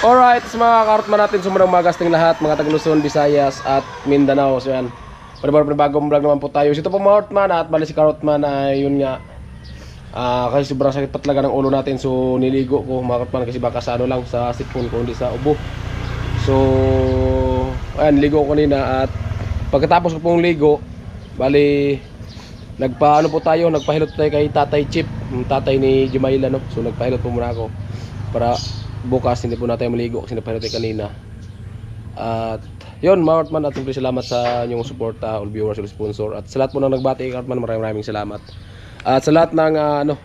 Alright, sa mga karotman natin, sumurang magasting lahat, mga taga Luzon, Visayas at Mindanao. So yan, bagong vlog naman po tayo. Ito po mga karotman at bali si karotman ay yun nga. Kasi sobrang sakit pa talaga ng ulo natin, so niligo ko mga karotman kasi baka sa ano lang, sa sipon ko, hindi sa ubo. So, ayan, ligo ko kanina at pagkatapos ko pong ligo, bali, nagpaano po tayo, nagpahilot tayo kay Tatay Chip, yung tatay ni Jumaila, no? So nagpahilot po muna ako para bukas hindi po natin maligo kasi napahilot tayo kanina. At yun, mga karotman, at siyempre salamat sa inyong suporta, all viewers, all sponsor, at sa lahat po nang nagbati kay karotman, maraming salamat. At sa lahat ng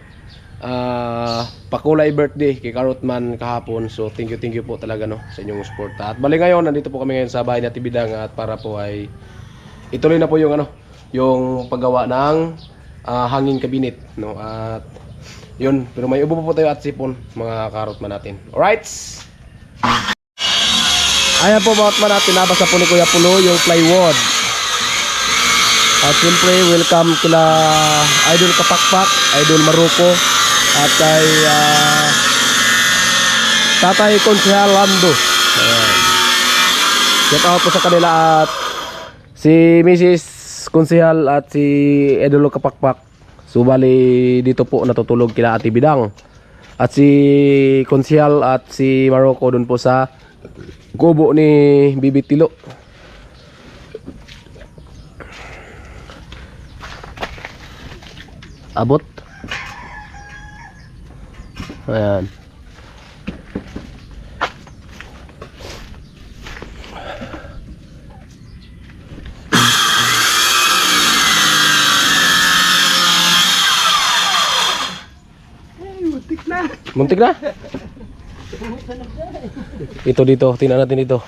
pakulay birthday kay karotman kahapon, so thank you po talaga, no, sa inyong suporta. At bali ngayon, nandito po kami ngayon sa bahay ni Ate Bidang at para po ay ituloy na po yung yung paggawa ng hanging cabinet, no. At yun, pero may ubo po tayo at sipon, mga karotman natin. Alright, ayan po mga karotman natin, nabasa po ni Kuya Pulo yung plywood. At siyempre welcome kila Idol Kapakpak, Idol Maruko, at kay Tatay Konsehal Lando. Shout out po sa kanila at si Mrs. Konsehal at si Idol Kapakpak. So bali dito po natutulog kila Ate Bidang. At si Konsehal at si Maruko dun po sa kubo ni Bibi Tilo. Abot. Ayan. Muntik na. Ito dito, tingnan natin dito.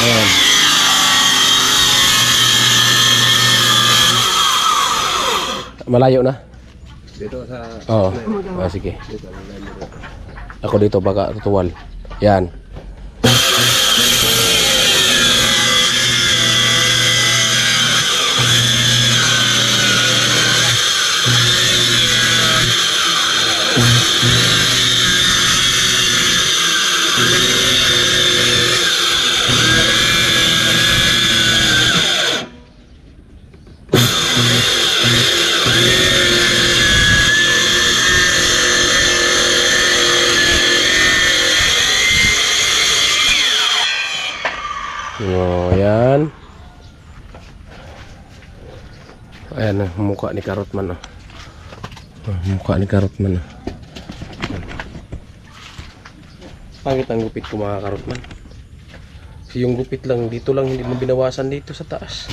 Ayan. Malayo na. Dito sa... Oo. Sige. Ako dito baka tutuwal. Yan. Oh, yan. Ayan ang mukha ni Karotman. Mukha ni Karotman. Pangit ang gupit ko mga karotman. Kasi yung gupit lang dito lang, hindi mo binawasan dito sa taas.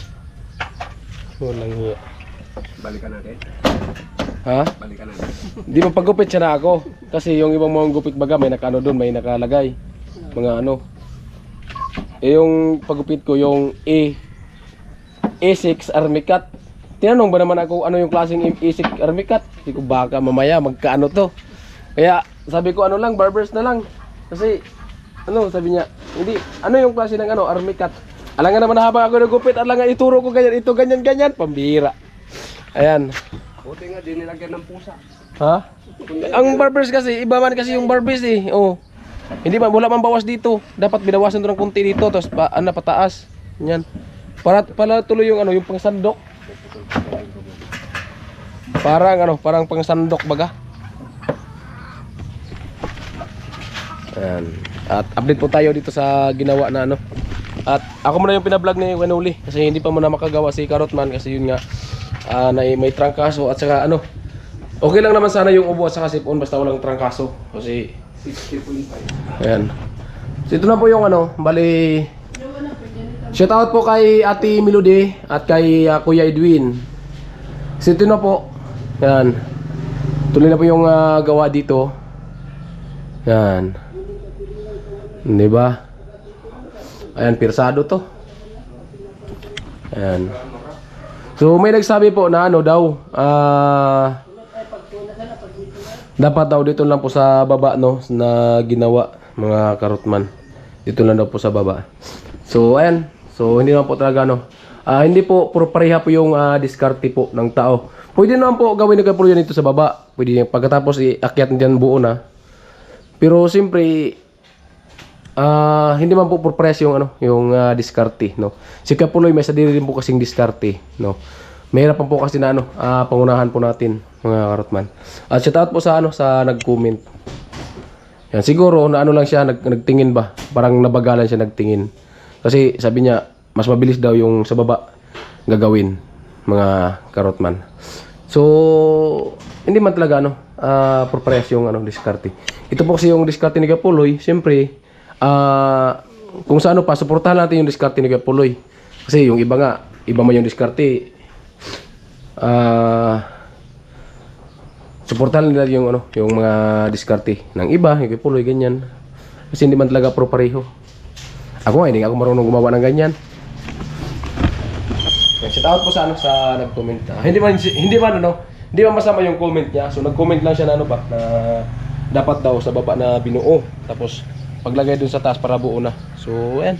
Walang hiya. Balikan natin. Ha? Balikan natin. Di ba paggupit siya na ako? Kasi yung ibang mga gupit baga may nakano doon, may nakalagay. Mga ano. Eh yung paggupit ko yung A6 Army Cut. Tinanong ba naman ako ano yung klaseng A6 Army Cut? Hindi ko baka mamaya magkaano to. Kaya sabi ko ano lang, barbers na lang. Kasi ano sabi niya, hindi ano yung klase ng Army Cut. Alangan naman habang ako nagupit, alangan ituro ko ganyan, ito ganyan, pambira. Ayan. Buti nga din nilagyan ng pusa. Ha? Ang barbers kasi, iba man kasi yung barbers eh. Oh. Hindi man, wala man bawas dito. Dapat binawasan doon ng kunti dito, tapos pataas. Yan. Para tuloy yung yung pangsandok. Parang pangsandok baga. Ayan. At update po tayo dito sa ginawa na At ako muna yung pinablog ni Wenuli kasi hindi pa muna makagawa si Karotman kasi yun nga may trangkaso at saka okay lang naman sana yung ubo at saka sipon basta walang trangkaso kasi 60.5. Ayan. So ito na po yung bali shout out po kay Ate Melody at kay Kuya Edwin. So ito na po. Ayan. Tuloy na po yung gawa dito. Ayan. Diba? Ayan, pirsado to. Ayan. So may nagsabi po na daw dapat daw dito lang po sa baba na ginawa mga karotman. Dito lang daw po sa baba. So ayan. So hindi naman po talaga hindi po puro pareha po yung diskarte po ng tao. Pwede naman po gawin na po yan dito sa baba. Pwede pagkatapos iakyat diyan buo na. Pero siyempre hindi man po purpose yung diskarte, no. Si Kapuloy may sarili din po kasing diskarte, no. Mahirap po kasi na pangunahan po natin mga karotman. At shout out po sa sa nag-comment. Yan siguro na lang siya nagtingin ba, parang nabagalan siya nagtingin. Kasi sabi niya mas mabilis daw yung sa baba gagawin mga karotman. So hindi man talaga purpose yung diskarte. Ito po kasi yung diskarte ni Kapuloy, siyempre kung sa pa suportahan natin yung diskarte ni Kapuloy. Kasi yung iba nga, iba man yung diskarte. Suportahan nila yung mga diskarte ng iba, yung Kapuloy ganyan. Kasi hindi man talaga pareho. Ako nga, hindi ako marunong gumawa ng ganyan. Shout out po sa sa nag-comment. Hindi man masama yung comment niya. So nag-comment lang siya na na dapat daw sa baba na binuo. Tapos paglagay dun sa taas para buo na. So ayan.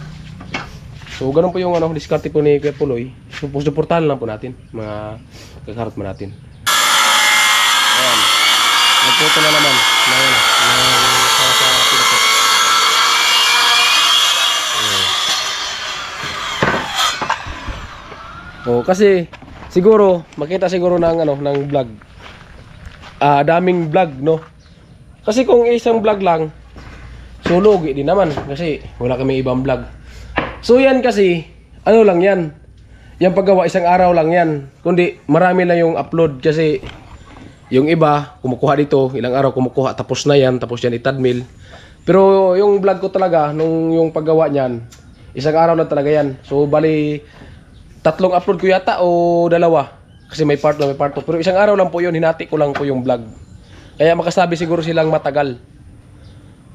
So ganun po yung diskarte po ni Kuya Puloy. So suportahan lang po natin mga kakarotman natin. Ayan. Nagputo na naman na sa pinapot. Oh, kasi siguro makita siguro ng vlog. Daming vlog, no. Kasi kung isang vlog lang, so lugi din naman kasi wala kami ibang vlog. So yan kasi lang yan. Yung paggawa isang araw lang yan. Kundi marami na yung upload kasi yung iba kumukuha dito, ilang araw kumukuha tapos na yan, tapos yan itadmil. Pero yung vlog ko talaga yung paggawa niyan, isang araw lang talaga yan. So bali 3 upload ko yata o 2 kasi may part 1, may part 2. Pero isang araw lang po yun, hinati ko lang po yung vlog. Kaya makasabi siguro silang matagal.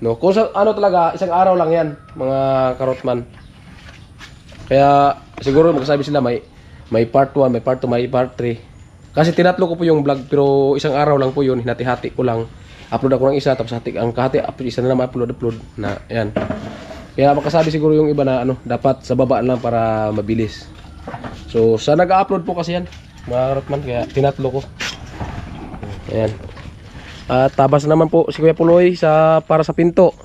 No, kung talaga isang araw lang 'yan, mga karotman. Kaya siguro magsasabi sila may part 1, may part 2, may part 3. Kasi tinatlo ko po yung vlog pero isang araw lang po 'yun, hinati-hati ko lang. Upload ako ng isa tapos ang kahati isa na naman upload na 'yan. Kaya makasabi siguro yung iba na dapat sa baba lang para mabilis. So sa nag-upload po kasi 'yan, mga karotman, kaya tinatlo ko. Ayan. At tabas naman po si Kuya Puloy para sa pinto.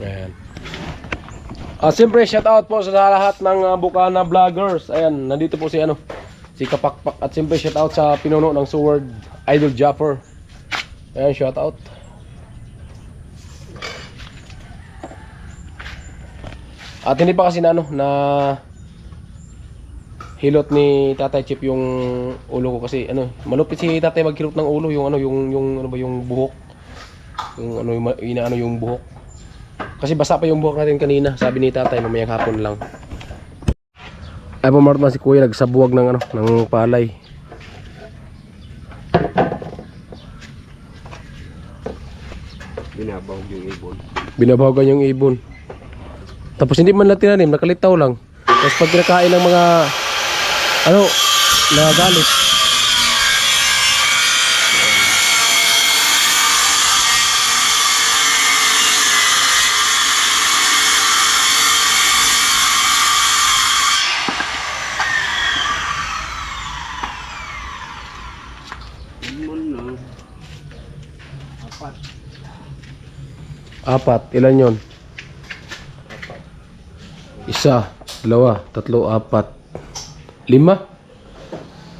Ayan. Siyempre, shout out po sa lahat ng Bukana vloggers. Ayan, nandito po si si Kapakpak. At siyempre, shout out sa pinuno ng Sword, Idol Jaffer. Ayan, shout out. At hindi pa kasi na hilot ni Tatay Chip yung ulo ko kasi malupit si Tatay maghilot ng ulo, yung yung buhok. Yung buhok. Kasi basa pa yung buhok natin kanina, sabi ni Tatay mamayang hapon lang. Ay pumarot si Kuya nagsabuwag ng palay. Binabawag yung ibon. Binabawagan yung ibon. Tapos hindi man lang tinanim, nakalitaw lang. Tapos pag kinakain ng mga nagalit. Apat. Ilan yon? Isa, dalawa, tatlo, apat, 5.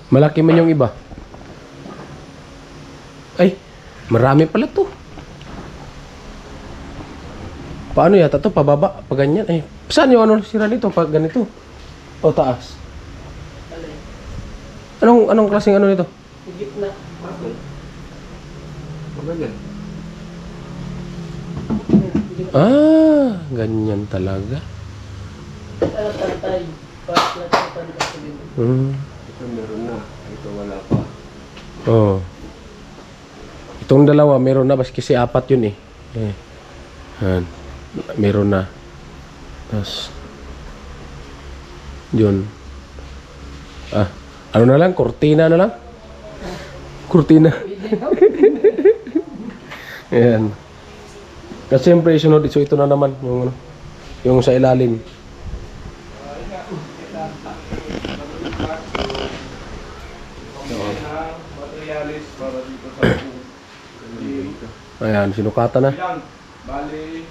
Malaki man yung iba. Ay, marami pala to. Paano yata to? Pababa, pa ganyan. Ay, saan yung sira nito? Pag ganito? O taas? Anong klaseng nito? Gitna. Ganyan. Ganyan talaga. Ito meron na. Ito wala pa. Oh. Itong dalawa meron na, baski si 4 yun eh. Yan. Meron na. Tapos, yun. Ano na lang? Cortina na lang? Cortina. Ayan. Kasi siyempre, sunod. So, ito na naman. Yung, ano, yung sa ilalim. Materialis para dito sa Ayan, sinukatan na. Bali,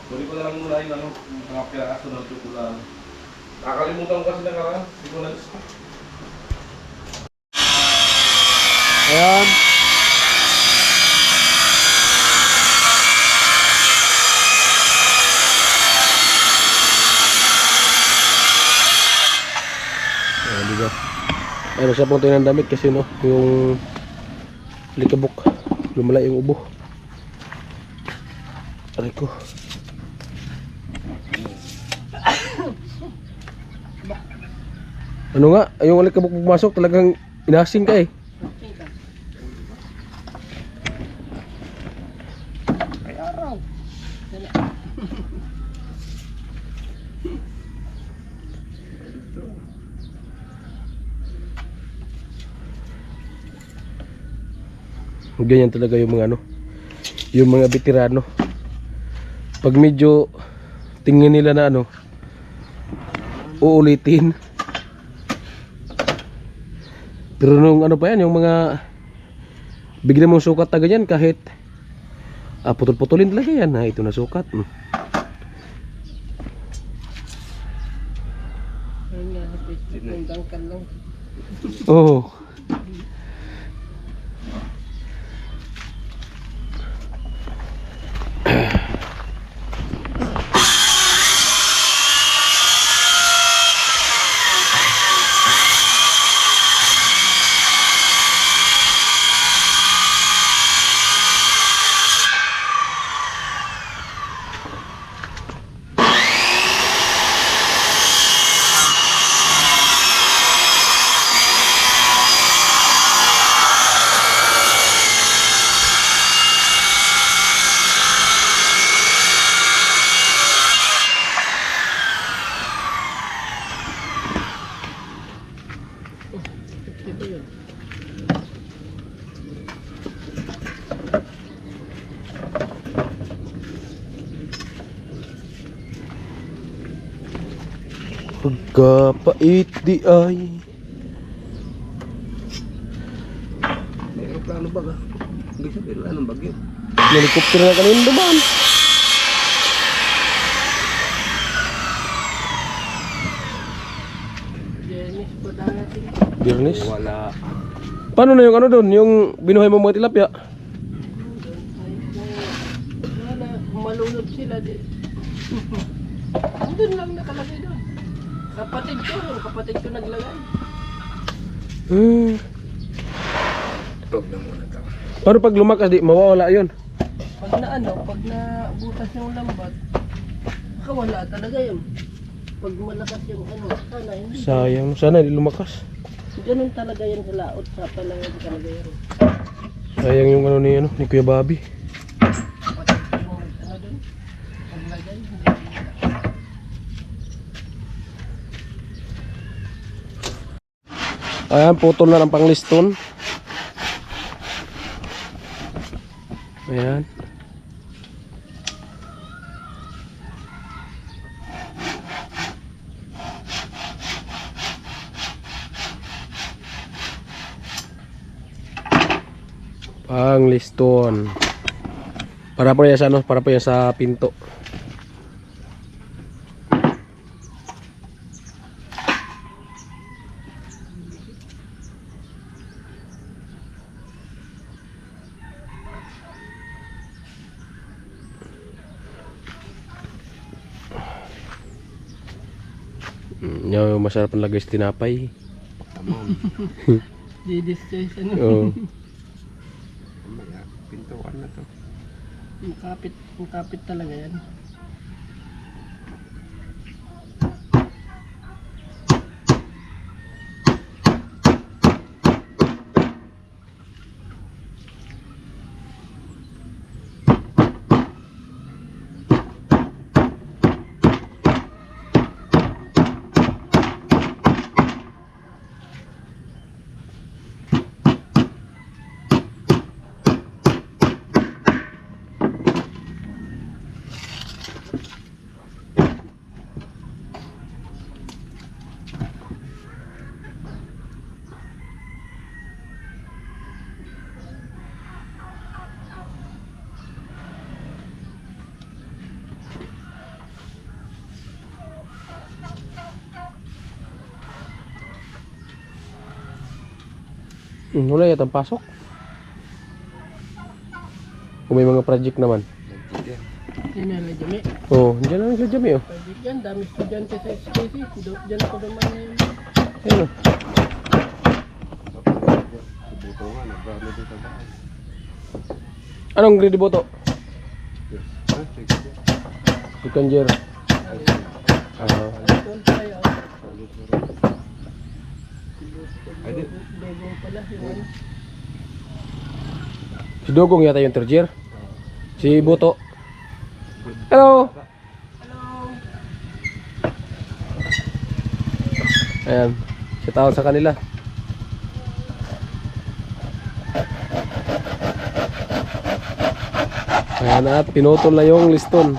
buli ko na lang muna yung mga piraso ng tukulan. Nakakalimutan ko kasi nakaraan. Hindi ko na Ayan. Ayan, diba? Ayun, siya pong ng damit kasi no, yung likabok, lumala yung ubo. Aray ko. Ano nga, yung alikabok pumasok talagang inasing ka eh. Ganyan talaga yung mga ano, yung mga veterano. Pag medyo tingin nila na ano, uulitin. Pero nung ano pa yan, yung mga bigla mong sukat na ganyan kahit putol-putulin talaga yan. Ito na sukat. Oh. Pagkapait di ay. May aeroplano ba ka? Hindi siya pero anong bagyo? Helicopter na kanina dumaan. Biyernes? Wala. Paano na yung ano doon? Yung binuhay mo mga tilapia? Malunod sila din. Andun lang nakalagay doon. Yung kapatid ko naglagay. Huwag na muna ito. Paano pag lumakas di mawawala yun? Pag na butas yung lambat, makawala talaga yun. Pag malakas yung sana hindi. Sayang, sana di lumakas. Ganun talaga yan sa laot, sa palangan talaga yan. Sayang yung ano ni Kuya Bobby. Yung doon, paglagay, hindi. Ayan, putol na ng pangliston. Ayan. Pangliston. Para po yan sa ano, para po yan sa pinto. Yung masarap ang lagay sa tinapay. Tamam. Di-distress Oo. Mamaya, pintuan na to. Makapit talaga yan. Wala yatang pasok. Kung may mga project naman. Yan yan, Jami. Oh, diyan lang sa Jami oh. Pwede dyan, dami estudyante sa SKC. Dyan ako naman ngayon. Ayun oh. Anong grade boto? Second year. Doon tayo. Pwede. Dugong pala. Yung Si Dugong yata yung third year. Si Boto. Hello. Ayan. Si tawag sa kanila. Ayan at pinutol na yung liston.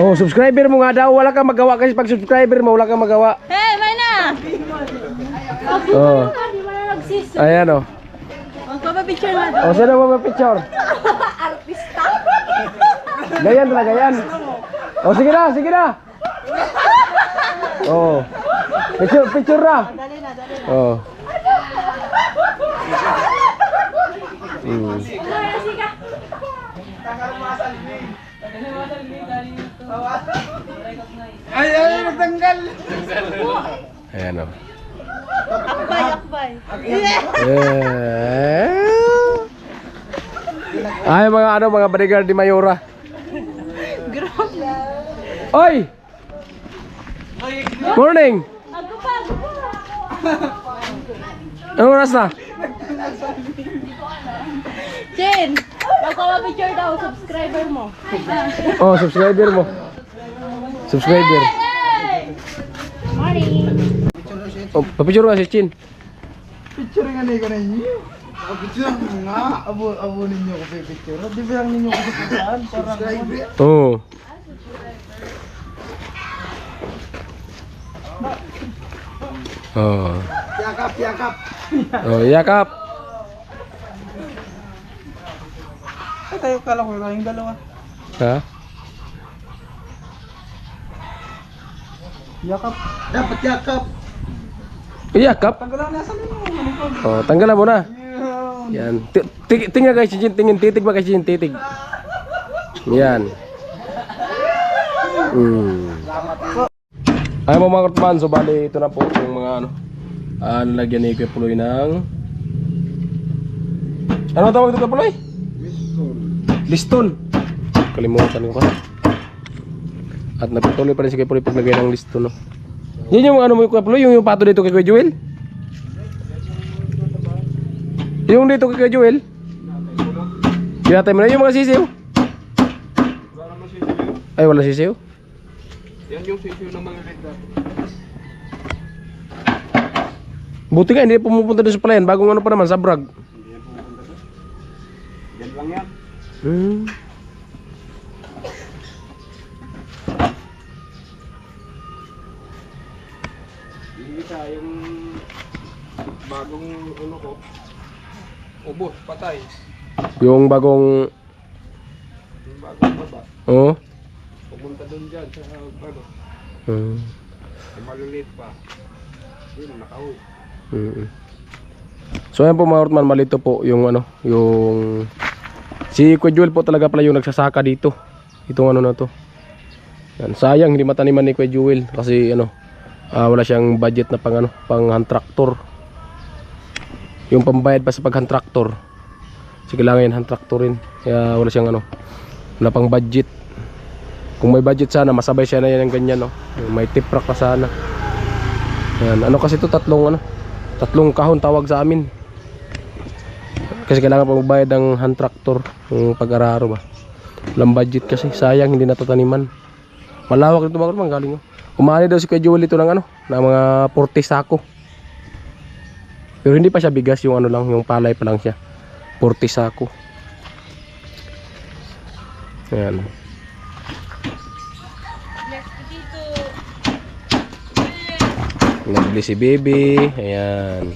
Oh, subscriber mo nga daw. Wala kang magawa kasi pag subscriber mo, wala kang magawa. Hey, may na! Oh. Di ba na nagsis? Ayan oh. Magpapapicture na doon. Oh, sino mo picture? Artista? Gayan talaga yan. Oh, sige na, sige na. Oh. Picture na. Dali na, dali na. Oh. Hmm. Ayan o. Akbay, akbay. Ay, mga bodyguard di Mayora. Oy! Morning! Ako pa, ako pa. Anong oras na? Jen, magpapapicture daw, subscriber mo. Oh, subscriber mo. Subscriber. Hey! Morning. Oh, papicture nga si Chin. Picture nga na ikaw na inyo. Picture nga. Abo ninyo ko picture. Di ba lang ninyo ko saan? Parang Oh. Oh. yakap, yakap. Oh, yakap. Ay, tayo kala ko kayong dalawa. Ha? Yakap. Dapat yakap. Yakap. Tanggalan na sa ninyo. Oh, tanggalan mo na. Yan. Tingnan kay Chin, titig ba kay Chin, titig. Yan. Ay mga kartman, so bali ito na po yung mga ano. Nalagyan ni Kuya Puloy ng ano tawag ito Kuya Puloy? Liston. Kalimutan ko kasi. At nagpatuloy pa rin si Kuya Puloy paglagay ng liston, no. Yan yung ano mo Kuya Puloy, yung pato dito kay Kuya Joel. Yung dito kay Kuya Joel. Pinatay mo na yung mga sisiw. Ay wala sisiw. Yan yung sisyo ng mga red dot. Buti nga hindi pumupunta doon sa palayan. Bagong ano pa naman, sa brag. Yan lang yan. Yung isa, yung bagong ano ko. Ubos, patay. Yung bagong Yung bagong baba. oh. Pumunta doon dyan sa ano. Yung maliliit pa. Yun, nakauwi. So ayan po mga Ortman, malito po yung ano, yung si Kuya Joel po talaga pala yung nagsasaka dito. Itong ano na to. Yan, sayang hindi mataniman ni Kuya Joel kasi ano, wala siyang budget na pang ano, pang hand tractor. Yung pambayad pa sa pag hand tractor. Kasi kailangan yan hand tractorin. Kaya wala siyang ano, wala pang budget. Kung may budget sana, masabay siya na yan ng ganyan, no. May tip rack pa sana. Yan, ano kasi ito, tatlong kahon tawag sa amin. Kasi kailangan pa magbayad ng hand tractor, yung pag-araro ba. Walang budget kasi, sayang hindi natataniman. Malawak dito mga katropa, galing oh. Umani daw si Kuya Joel ito ng ano, ng mga 40 sako. Pero hindi pa siya bigas, yung ano lang, yung palay pa lang siya. 40 sako. Ayan. Nabili si baby. Ayan.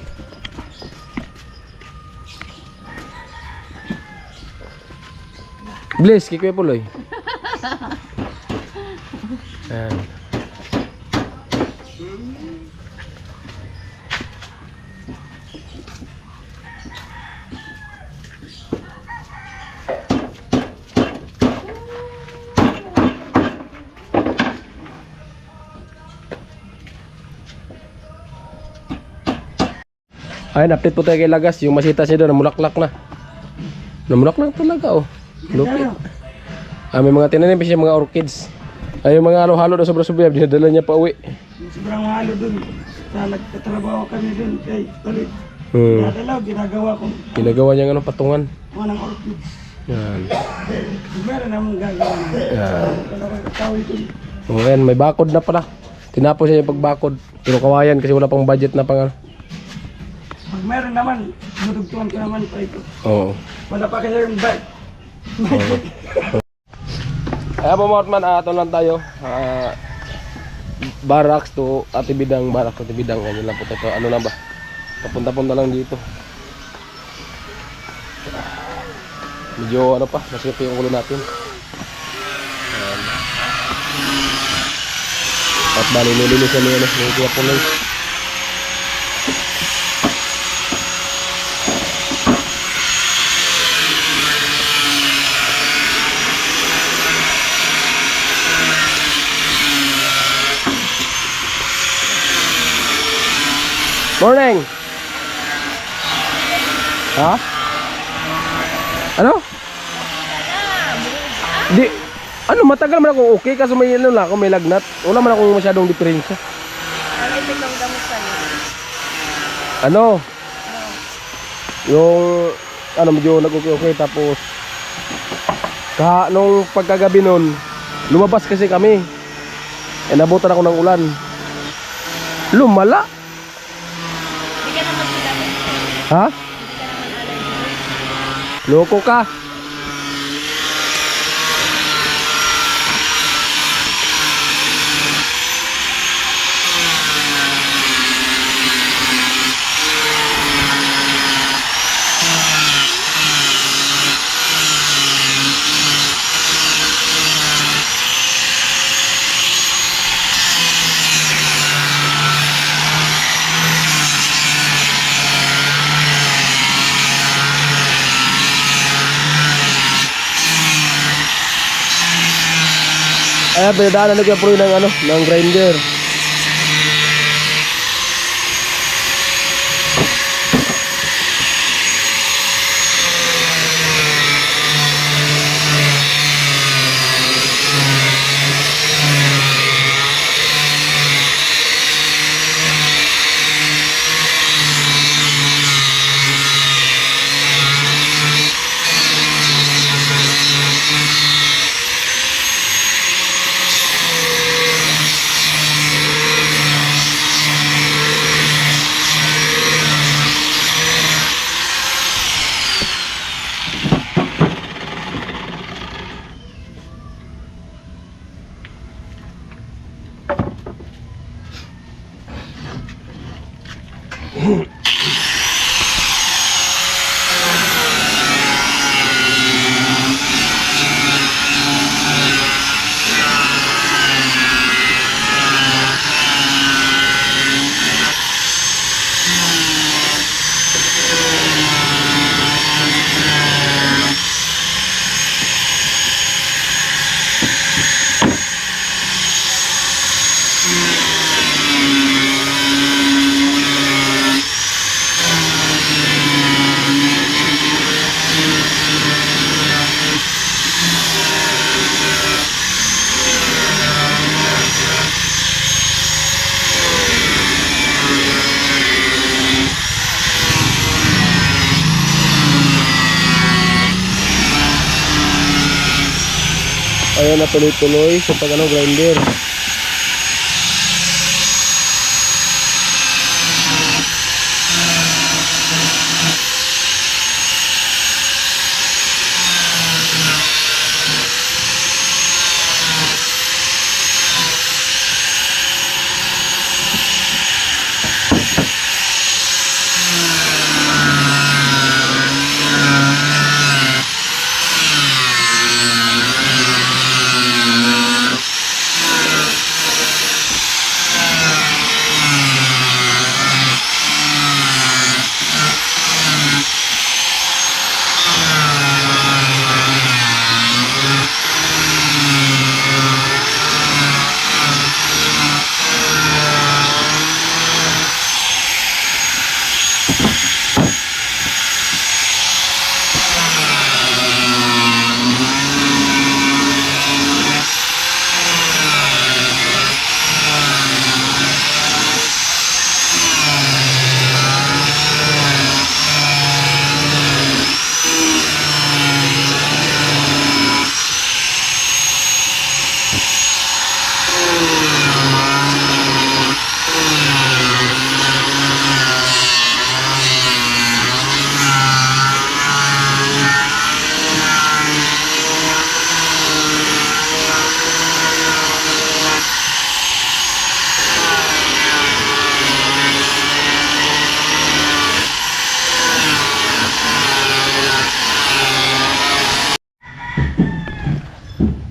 Bless, kay Kuya Puloy. Ayan. Ayun, update po tayo kay Lagas. Yung masitas niya doon, namulaklak na. Namulaklak talaga, oh. Lupit. May mga tinanim pa siya, mga orchids. Ay, yung mga halo-halo na sobra-sobra, dinadala niya pa uwi. Sobrang halo dun. Sa nagtatrabaho kami dun kay Tolit. Hmm. Nadalaw, ginagawa ko. Ginagawa niya ng patungan. Mga ng orchids. Yan. Meron namang gagawa na. Yan. Dalawang kawi dun. Oh, ayan, may bakod na pala. Tinapos niya yung pagbakod. Pero kawayan kasi wala pang budget na pang ano. Pag meron naman, dudugtuan ko naman pa ito. Oo. Wala pa kasi yung bike. Ayan po mga man, ato lang tayo. Barracks to Atibidang, Barracks to Atibidang. Ganyan lang po tayo. Ano lang ba? Papunta-punta lang dito. Medyo ano pa, nasip yung ulo natin. Ayan. At bali nililisan niya na yung kaya puloy. Morning! Ha? Ano? Di, ano, matagal man ako okay kasi may ano lang ako, may lagnat. Wala man akong masyadong diferensya. Ano? Yung, ano, medyo nag-okay tapos nung pagkagabi nun, lumabas kasi kami. Eh, nabutan ako ng ulan. Lumala. Ha? Loko ka. Ayan, pinadaanan nagyan po ng ano, ng grinder. Ayan na tuloy-tuloy sa pag grinder.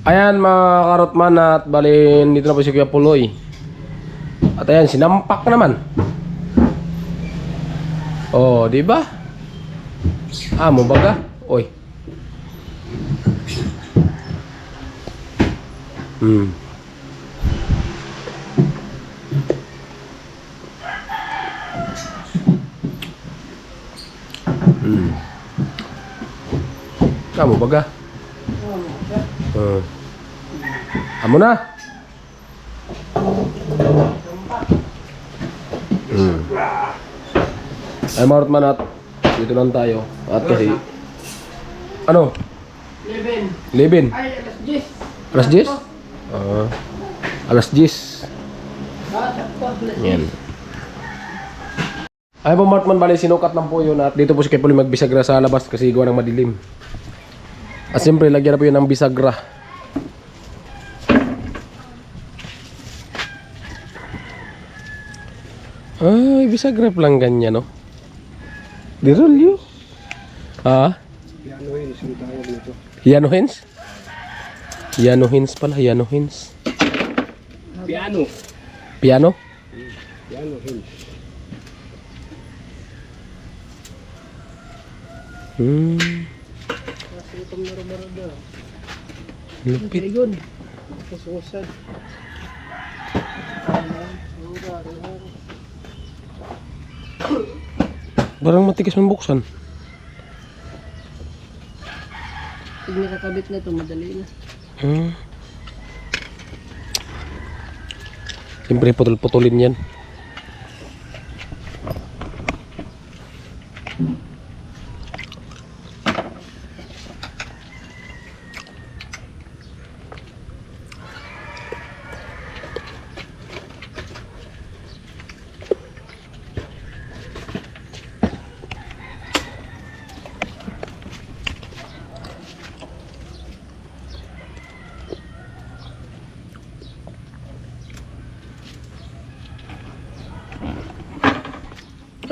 Ayan mga karotman at balin dito na po si Kuya Puloy. At ayan sinampak naman. Oh, di ba? Mo baga? Oy. Mo baga? Amo na. Ay marot manat. Dito lang tayo. At kasi ano? 11. Ay, alas 10. Alas 10? Alas 10. Yan. Ay po Martman, bali sinukat lang po yun at dito po si Kuya Puloy magbisagra sa labas kasi gawa ng madilim. At siyempre lagyan na po yun ng bisagra. Ay, bisagra lang ganyan, no? Dirolyo. Piano hens yung tawag nito. Piano hens? Piano hens pala, piano hens. Piano. Piano? Piano hens. Lupit. Ayun. Kasusad. Barang matigas man buksan. Pag nakakabit na ito, madali na. Siyempre putol-putulin yan.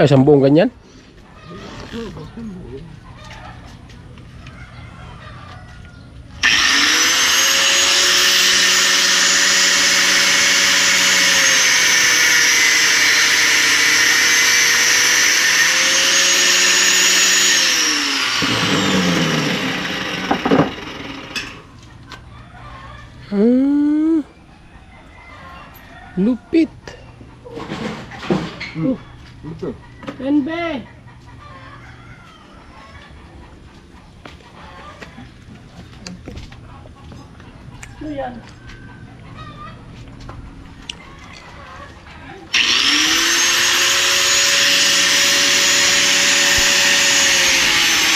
Ay, isang buong ganyan? Lupit. Enbe! Ano yan?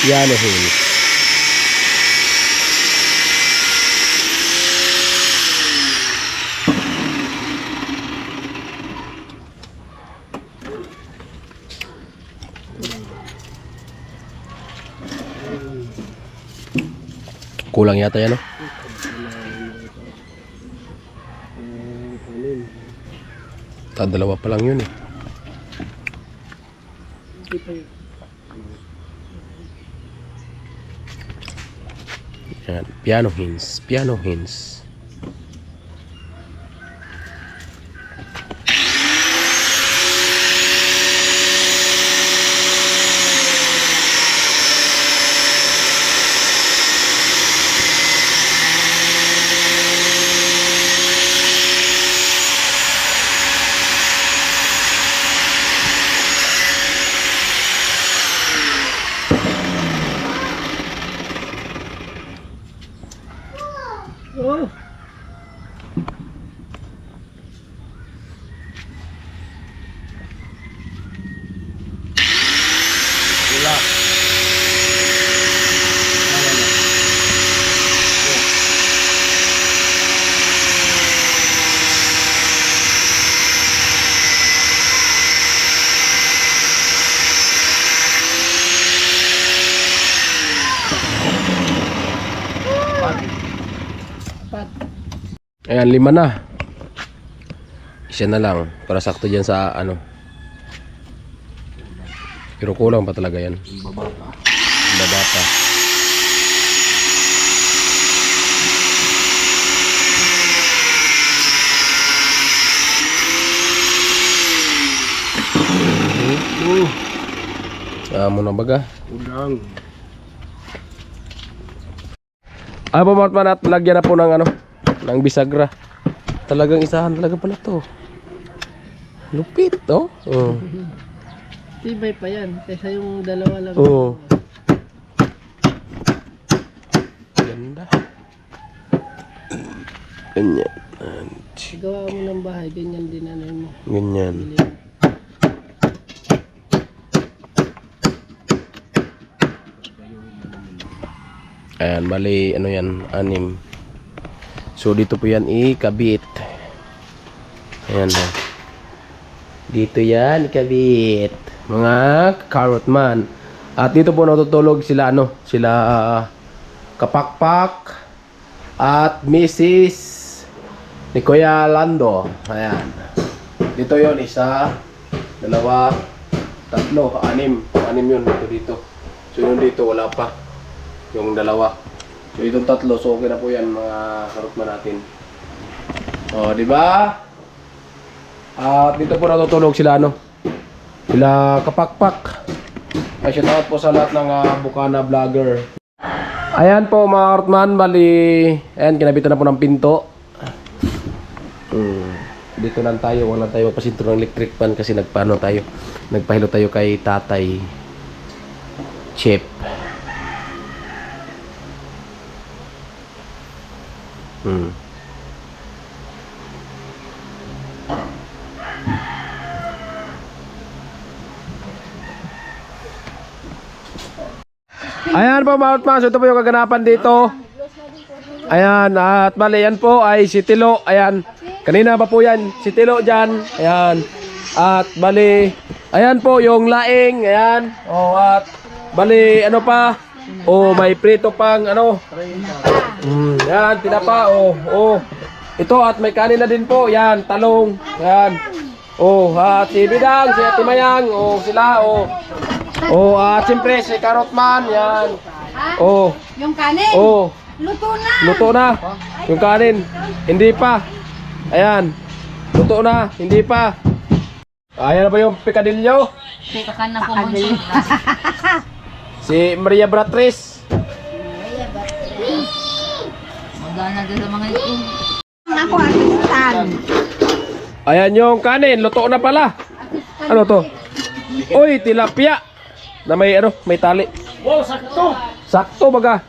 Piano hens. Kulang yata yan, no? Dalawa pa lang yun eh. Yan, piano hints, piano hints. Oh. Ayan, 5 na. Isa na lang para sakto dyan sa ano. Pero kulang pa talaga yan. Baba pa. Amo na baga. Udang. Abo man at lagyan na po ng ano, ng bisagra. Talagang isahan talaga pala to. Lupit, no? Oh. Tibay pa yan. Kaysa yung dalawa lang. Oo. Ganda. Ganyan. Gawa mo ng bahay. Ganyan din ano mo. Ganyan. Ayan, bali, ano yan, 6. So, dito po yan ikabit. Ayan, ha. Dito yan ikabit. Mga carrot man. At dito po natutulog sila, ano, sila Kapakpak at Mrs. ni Kuya Lando. Ayan. Dito yon 1, 2, 3, 4, 5 yun dito. So, yun dito, wala pa. Yung 2. So itong 3, so okay na po yan mga karotman natin. O, di ba? At dito po natutulog sila ano. Sila Kapakpak. Ay shout out po sa lahat ng Bukana vlogger. Ayan po mga karotman, bali ayan, kinabitan na po ng pinto. Dito lang tayo, wala tayo magpasinto ng electric fan kasi nagpano tayo. Nagpahilo tayo kay Tatay Chip. Ayan po mga utmas, ito po yung kaganapan dito. Ayan, at bali yan po ay si Tilo. Ayan, kanina pa po yan, si Tilo dyan. Ayan, at bali, ayan po yung laing. Ayan, at bali ano pa. May prito pang ano. Yan, tinapa. Ito at may kanin na din po. Yan, talong. Yan. At si Bidang, si Ate Mayang. Sila. At siyempre si Karotman. Yan. Yung kanin. Luto na. Luto na. Yung kanin. Hindi pa. Ayan. Luto na. Hindi pa. Ayan na ba yung pikadilyo? Teka na pumunta. Si Maria Bratres. Magana din sa mga ito. Ako asistan. Ayan yung kanin, luto na pala. Ano to? Uy, tilapia. Na may ano, may tali. Wow, sakto! Sakto baga.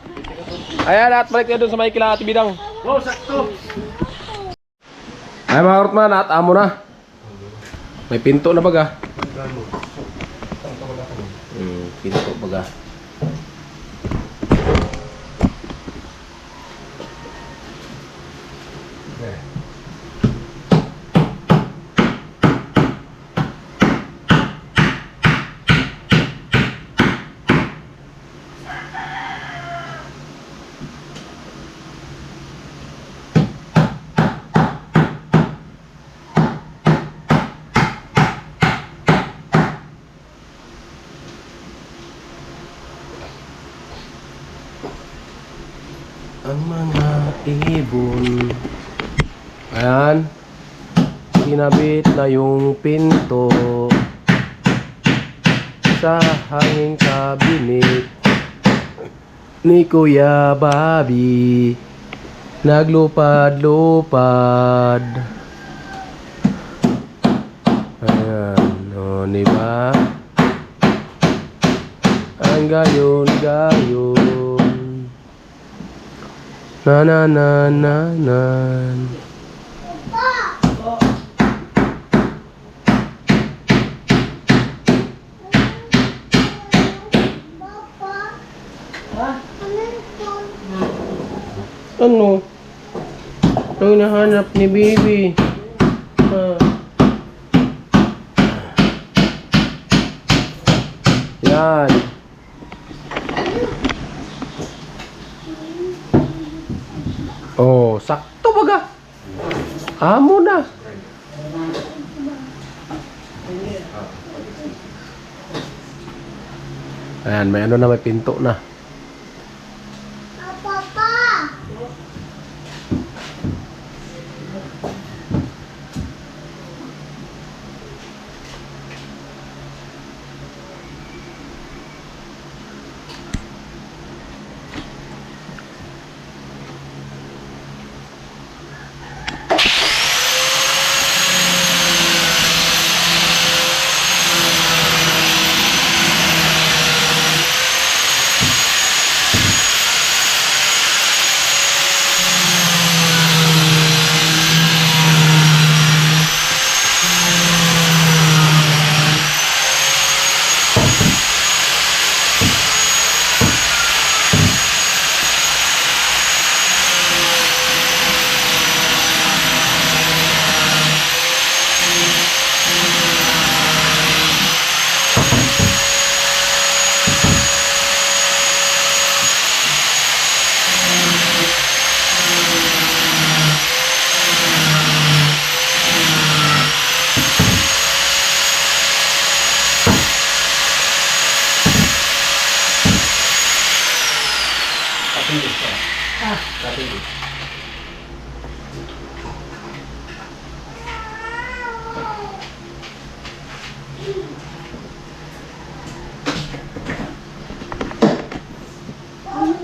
Ayan, at balik tayo dun sa may kila Ate Bidang. Wow, sakto! Ay mga karotman, at amo na. May pinto na baga. Pinto baga. ang mga ibon. Ayan. Kinabit na yung pinto sa hanging kabinet ni Kuya Bobby. Naglupad-lupad. Ayan, o, diba? Ang gayon-gayon. Na-na-na-na-nan. Ano? Ang hinahanap ni Bibi. Yan. Oh, sakto baga. Amo na. Ayan, may ano na, may pinto na.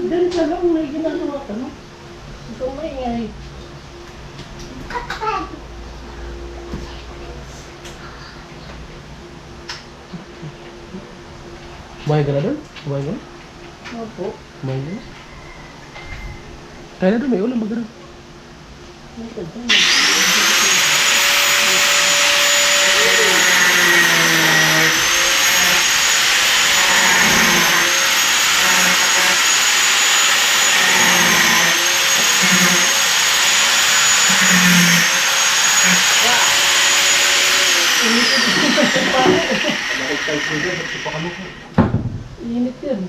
Doon sa lang may ginagawa ka, no? Ito may ingay. Kumain ka na doon? Kumain ka na? Opo. Kumain ka na? Kaya na doon, may ulam magandang. Init yan.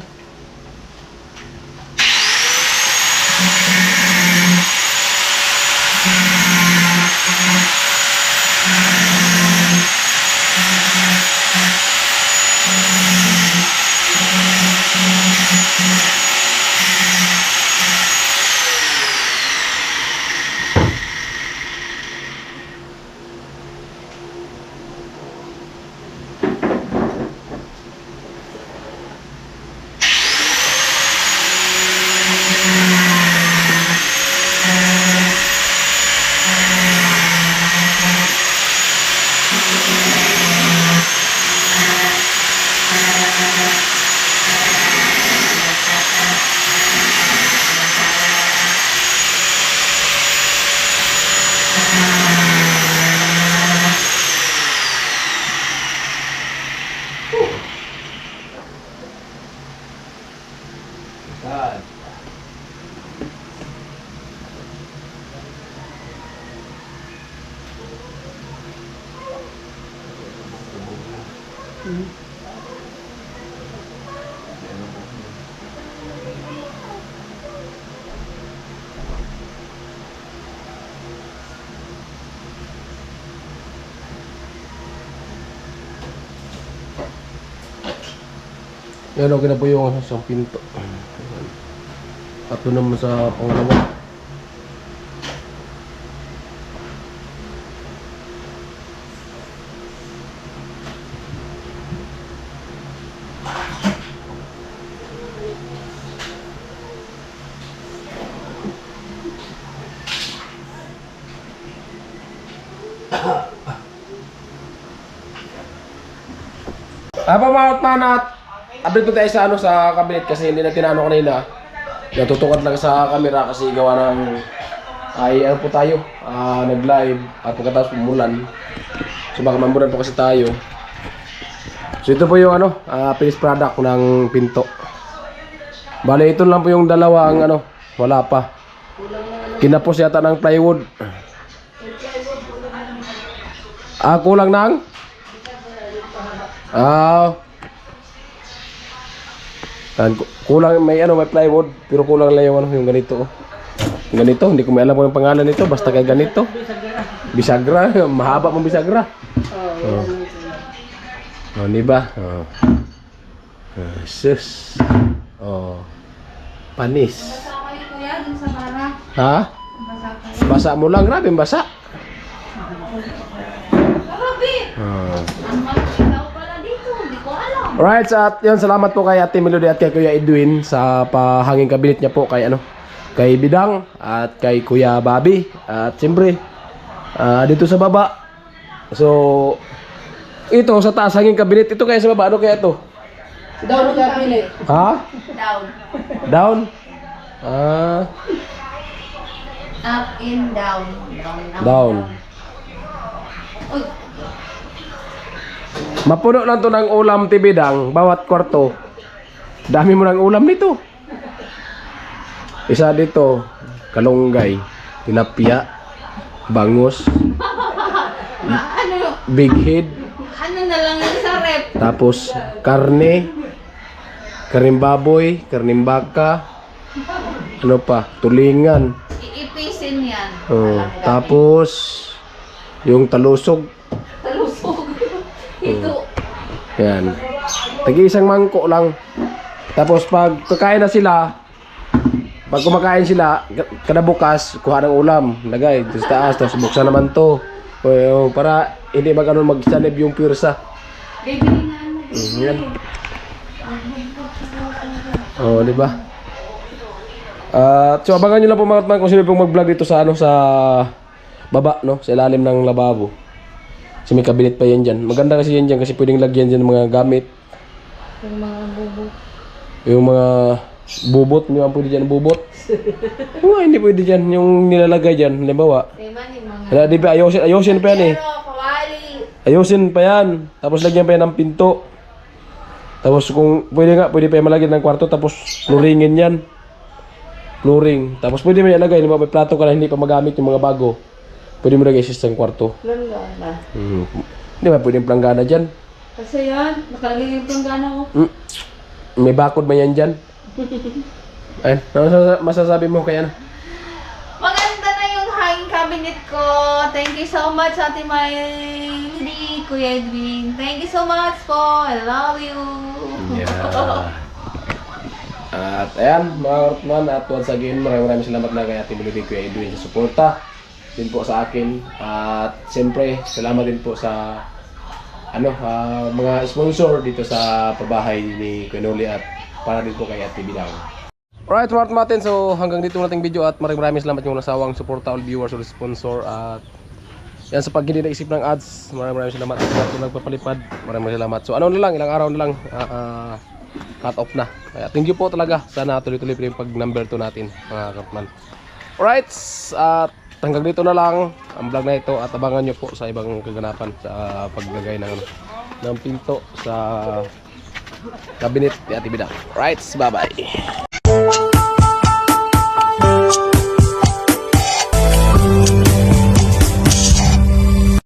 Yan o, kinabuyo ang isang pinto. At doon naman sa pangalawa. Mga man at update po tayo sa sa cabinet kasi hindi na tinano kanina. Natutukat lang sa camera kasi gawa ng ano po tayo, nag-live at pagkatapos umulan. So baka mamulan po kasi tayo. So ito po yung finished product ng pinto. Bale ito lang po yung dalawa ang wala pa. Kinapos yata ng plywood. Kulang ng kulang may plywood pero kulang lang yung ganito. Yung ganito, hindi ko may alam kung yung pangalan nito, basta kay ganito. Bisagra, mahaba mong bisagra. Di ba? Sus. Panis. Basa kayo kuya dun sa bara. Ha? Basa kayo. Basa mo lang, grabe basa. Grabe! Ang malaki daw pala dito, hindi ko alam. Alright, so at yun, salamat po kay Ate Melody at kay Kuya Edwin sa pahanging kabinet niya po kay kay Bidang at kay Kuya Bobby at siyempre dito sa baba. So ito sa taas hanging kabinet, ito kaya sa baba, ano kaya to? Down cabinet. Ha? Down. Down? Up and down. Down. Uy, Mapuno lang to ng ulam tibidang bawat kwarto. Dami mo ng ulam nito. Isa dito, kalunggay, tilapia, bangus, ano big head, na lang yun sa rep. tapos karne, karning baboy, karning baka, ano pa, tulingan. Iipisin yan. Tapos yung talusog. Talusog. Ito. Yan. Tagi-isang mangko lang. Tapos pag kakain na sila, pag kumakain sila, kada bukas, kuha ng ulam, lagay, sa taas, tapos buksan naman to. Para hindi magsanib yung pursa. Bibili na ano. Yan. Di ba? So abangan nyo lang po mga kung sino pong mag-vlog dito sa sa baba, no? Sa ilalim ng lababo. Kasi may kabinet pa yan dyan. Maganda kasi yan dyan kasi pwedeng lagyan dyan ng mga gamit. Yung mga bubot. Yung mga bubot, hindi man pwede dyan bubot. Hindi pwede dyan. Yung nilalagay dyan, halimbawa. Diba yung mga... Di ba, ayusin pa yan eh. Pero, kawali. Ayusin pa yan. Tapos lagyan pa yan ng pinto. Tapos kung pwede nga, pwede pa yan malagyan ng kwarto. Tapos floringin yan. Flooring. Tapos pwede mo yan lagay. Halimbawa, may plato ka na hindi pa magamit yung mga bago. Pwede mo lagay sa kwarto. Planggana. Hindi ba pwedeng planggana dyan? Kasi yan, nakalagay yung planggana ko. May bakod man yan dyan. Ayun, masasabi mo kaya na? Maganda na yung hanging cabinet ko. Thank you so much, Ate Miley, Kuya Edwin. Thank you so much po. I love you. Yeah. At ayan, mga Karotman, at once again, maraming salamat na kay Ate Melody, Kuya Edwin sa suporta din po sa akin. At siyempre, salamat din po sa mga sponsor dito sa pabahay ni Kuya Noli at para din po kay Ate Bidang. Alright, mga Karotman, so hanggang dito nating video at maraming salamat yung nasawang suporta all viewers or sponsor. At yan sa pag hindi naisip ng ads, maraming salamat sa lahat ng nagpapalipad. Maraming salamat. So ano na lang, ilang araw na lang cut off na. Kaya thank you po talaga. Sana tuloy-tuloy pa yung pag number 2 natin, mga Karotman. Alright, at hanggang dito na lang ang vlog na ito at abangan nyo po sa ibang kaganapan sa paglagay ng pinto sa cabinet ni Ate Bidang. Alright, bye bye.